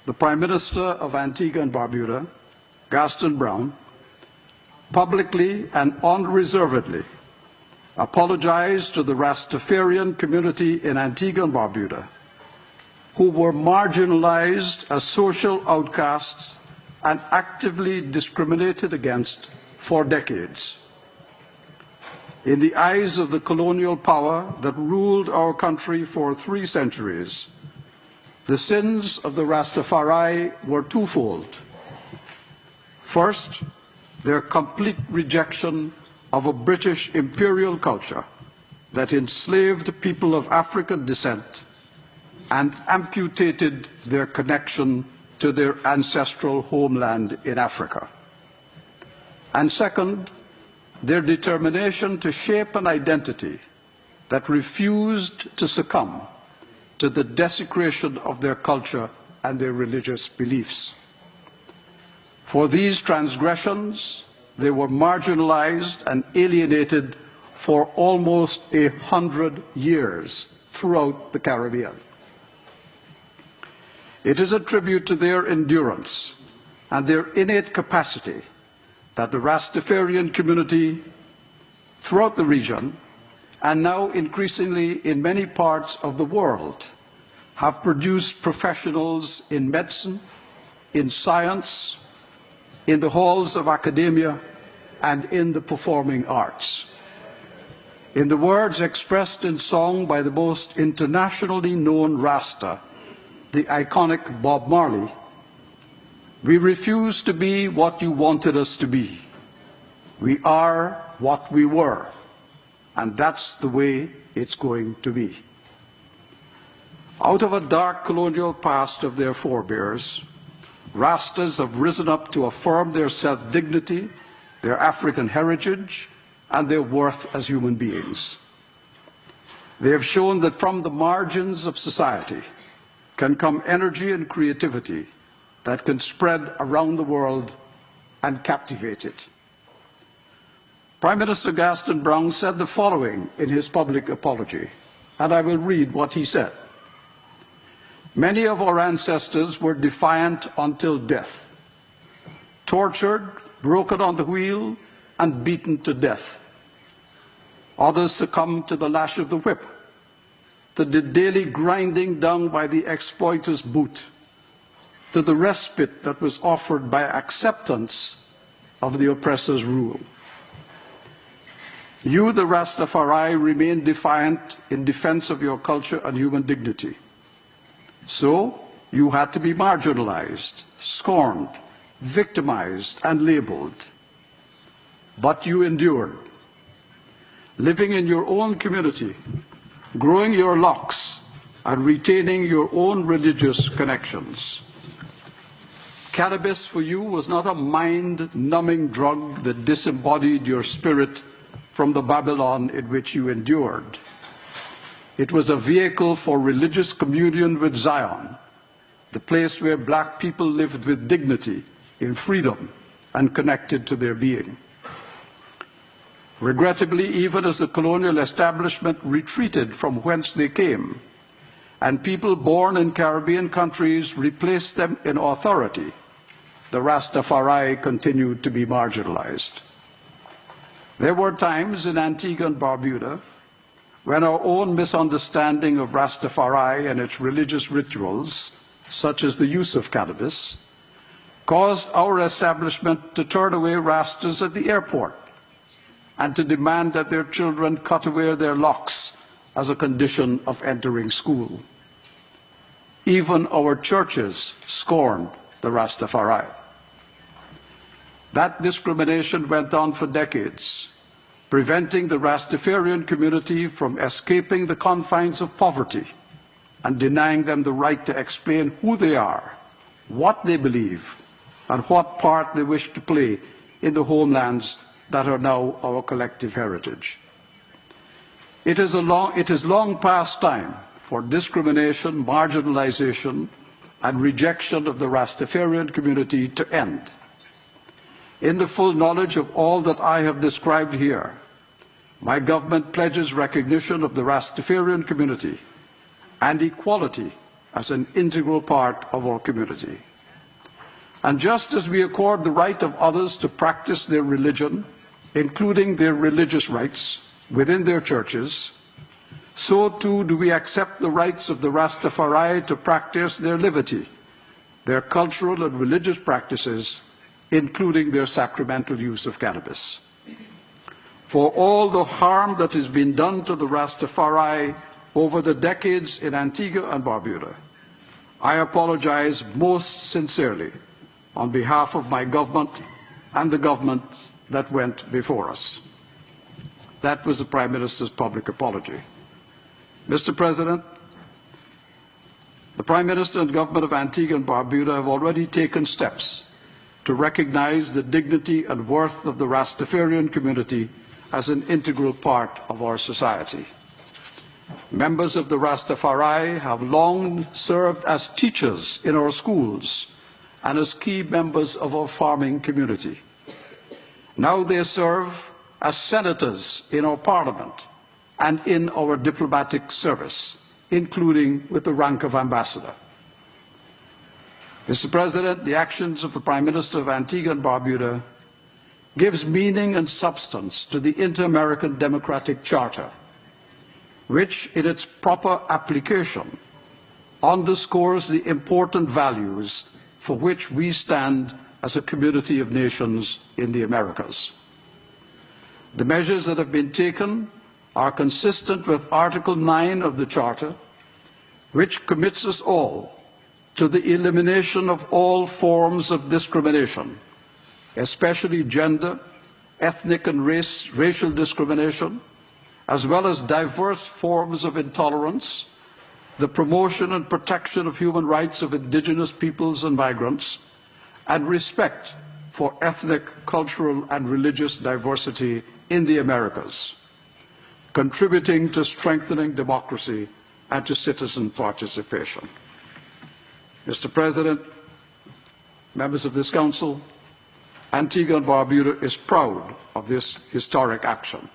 the Prime Minister of Antigua and Barbuda, Gaston Brown, publicly and unreservedly apologized to the Rastafarian community in Antigua and Barbuda, who were marginalized as social outcasts and actively discriminated against for decades. In the eyes of the colonial power that ruled our country for 3 centuries, the sins of the Rastafari were twofold. First, their complete rejection of a British imperial culture that enslaved people of African descent and amputated their connection to their ancestral homeland in Africa. And second, their determination to shape an identity that refused to succumb to the desecration of their culture and their religious beliefs. For these transgressions, they were marginalized and alienated for almost 100 years throughout the Caribbean. It is a tribute to their endurance and their innate capacity that the Rastafarian community throughout the region, and now increasingly in many parts of the world, have produced professionals in medicine, in science, in the halls of academia, and in the performing arts. In the words expressed in song by the most internationally known Rasta, the iconic Bob Marley, we refuse to be what you wanted us to be. We are what we were, and that's the way it's going to be. Out of a dark colonial past of their forebears, Rastas have risen up to affirm their self-dignity, their African heritage, and their worth as human beings. They have shown that from the margins of society can come energy and creativity that can spread around the world and captivate it. Prime Minister Gaston Brown said the following in his public apology, and I will read what he said. Many of our ancestors were defiant until death, tortured, broken on the wheel, and beaten to death. Others succumbed to the lash of the whip, to the daily grinding down by the exploiter's boot, to the respite that was offered by acceptance of the oppressor's rule. You, the Rastafari, remain defiant in defense of your culture and human dignity. So, you had to be marginalized, scorned, victimized, and labeled. But you endured. Living in your own community, growing your locks, and retaining your own religious connections. Cannabis for you was not a mind-numbing drug that disembodied your spirit from the Babylon in which you endured. It was a vehicle for religious communion with Zion, the place where black people lived with dignity, in freedom, and connected to their being. Regrettably, even as the colonial establishment retreated from whence they came, and people born in Caribbean countries replaced them in authority, the Rastafari continued to be marginalized. There were times in Antigua and Barbuda when our own misunderstanding of Rastafari and its religious rituals, such as the use of cannabis, caused our establishment to turn away Rastas at the airport and to demand that their children cut away their locks as a condition of entering school. Even our churches scorned the Rastafari. That discrimination went on for decades, preventing the Rastafarian community from escaping the confines of poverty and denying them the right to explain who they are, what they believe, and what part they wish to play in the homelands that are now our collective heritage. It is long past time for discrimination, marginalization, and rejection of the Rastafarian community to end. In the full knowledge of all that I have described here, my government pledges recognition of the Rastafarian community and equality as an integral part of our community. And just as we accord the right of others to practice their religion, including their religious rights within their churches, so too do we accept the rights of the Rastafari to practice their liberty, their cultural and religious practices, including their sacramental use of cannabis. For all the harm that has been done to the Rastafari over the decades in Antigua and Barbuda, I apologize most sincerely on behalf of my government and the government that went before us. That was the Prime Minister's public apology. Mr. President, the Prime Minister and government of Antigua and Barbuda have already taken steps to recognize the dignity and worth of the Rastafarian community as an integral part of our society. Members of the Rastafari have long served as teachers in our schools and as key members of our farming community. Now they serve as senators in our parliament and in our diplomatic service, including with the rank of ambassador. Mr. President, the actions of the Prime Minister of Antigua and Barbuda gives meaning and substance to the Inter-American Democratic Charter, which in its proper application underscores the important values for which we stand as a community of nations in the Americas. The measures that have been taken are consistent with Article 9 of the Charter, which commits us all to the elimination of all forms of discrimination, especially gender, ethnic and racial discrimination, as well as diverse forms of intolerance, the promotion and protection of human rights of indigenous peoples and migrants, and respect for ethnic, cultural, and religious diversity in the Americas, contributing to strengthening democracy and to citizen participation. Mr. President, members of this Council, Antigua and Barbuda is proud of this historic action.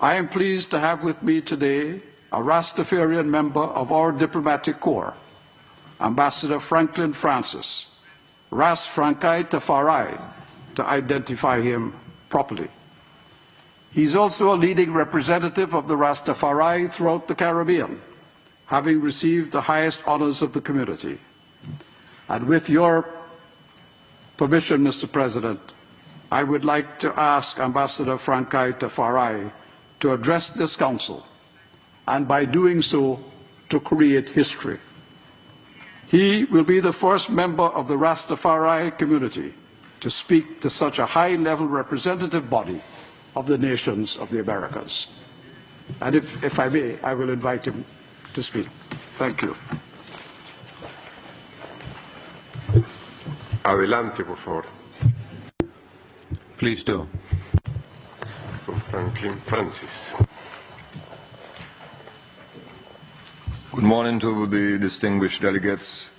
I am pleased to have with me today a Rastafarian member of our diplomatic corps, Ambassador Franklin Francis, Ras Frankai Tafarai, to identify him properly. He's also a leading representative of the Rastafari throughout the Caribbean, having received the highest honors of the community. And with your permission, Mr. President, I would like to ask Ambassador Frankai Tafarai to address this Council, and by doing so, to create history. He will be the first member of the Rastafari community to speak to such a high-level representative body of the nations of the Americas. And if I may, I will invite him to speak. Thank you. Adelante, por favor. Please do. Franklin Francis. Good morning to the distinguished delegates,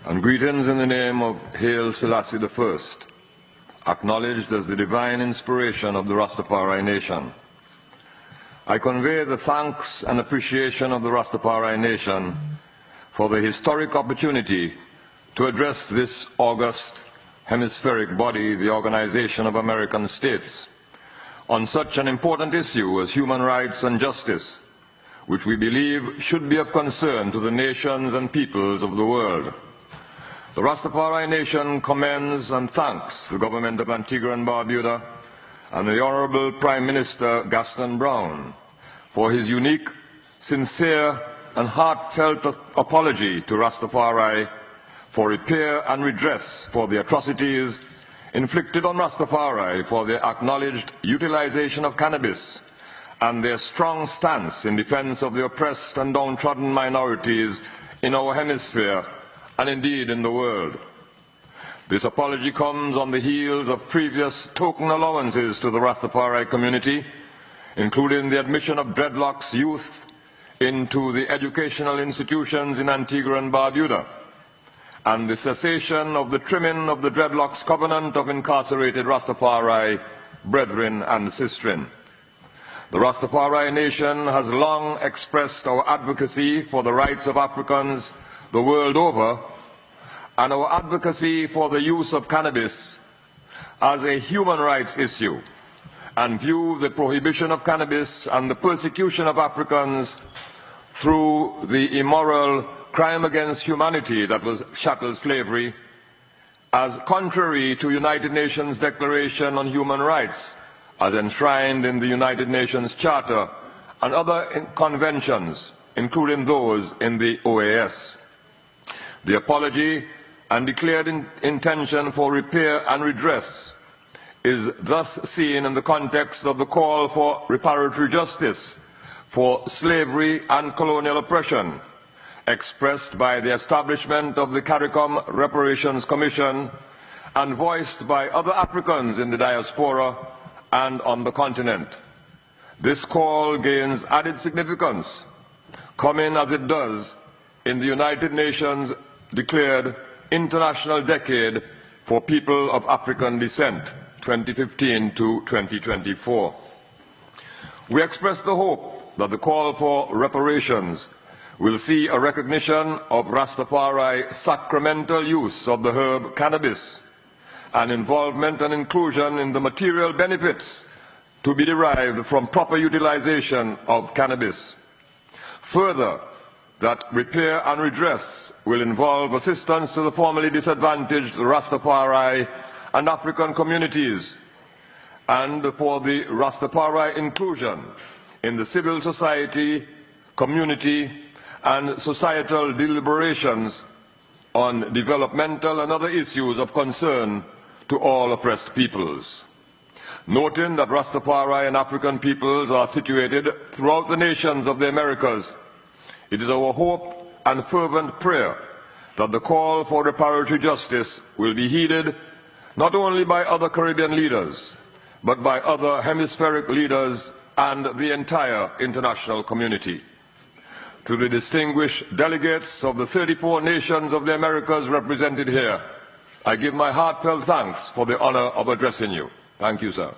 and greetings in the name of Haile Selassie I, acknowledged as the divine inspiration of the Rastafari nation. I convey the thanks and appreciation of the Rastafari nation for the historic opportunity to address this august hemispheric body, the Organization of American States, on such an important issue as human rights and justice, which we believe should be of concern to the nations and peoples of the world. The Rastafari nation commends and thanks the government of Antigua and Barbuda and the Honorable Prime Minister Gaston Brown for his unique, sincere and heartfelt apology to Rastafari for repair and redress for the atrocities inflicted on Rastafari for their acknowledged utilization of cannabis and their strong stance in defense of the oppressed and downtrodden minorities in our hemisphere and indeed in the world. This apology comes on the heels of previous token allowances to the Rastafari community, including the admission of dreadlocks youth into the educational institutions in Antigua and Barbuda, and the cessation of the trimming of the dreadlocks covenant of incarcerated Rastafari brethren and sistren. The Rastafari Nation has long expressed our advocacy for the rights of Africans the world over, and our advocacy for the use of cannabis as a human rights issue, and view the prohibition of cannabis and the persecution of Africans through the immoral crime against humanity that was chattel slavery as contrary to United Nations Declaration on Human Rights as enshrined in the United Nations Charter and other conventions, including those in the OAS. The apology and declared intention for repair and redress is thus seen in the context of the call for reparatory justice for slavery and colonial oppression, expressed by the establishment of the CARICOM Reparations Commission and voiced by other Africans in the diaspora and on the continent. This call gains added significance, coming as it does in the United Nations declared International Decade for People of African Descent, 2015 to 2024. We express the hope that the call for reparations will see a recognition of Rastafari sacramental use of the herb cannabis and involvement and inclusion in the material benefits to be derived from proper utilization of cannabis. Further, that repair and redress will involve assistance to the formerly disadvantaged Rastafari and African communities, and for the Rastafari inclusion in the civil society, community, and societal deliberations on developmental and other issues of concern to all oppressed peoples. Noting that Rastafari and African peoples are situated throughout the nations of the Americas, it is our hope and fervent prayer that the call for reparatory justice will be heeded not only by other Caribbean leaders, but by other hemispheric leaders and the entire international community. To the distinguished delegates of the 34 nations of the Americas represented here, I give my heartfelt thanks for the honor of addressing you. Thank you, sir.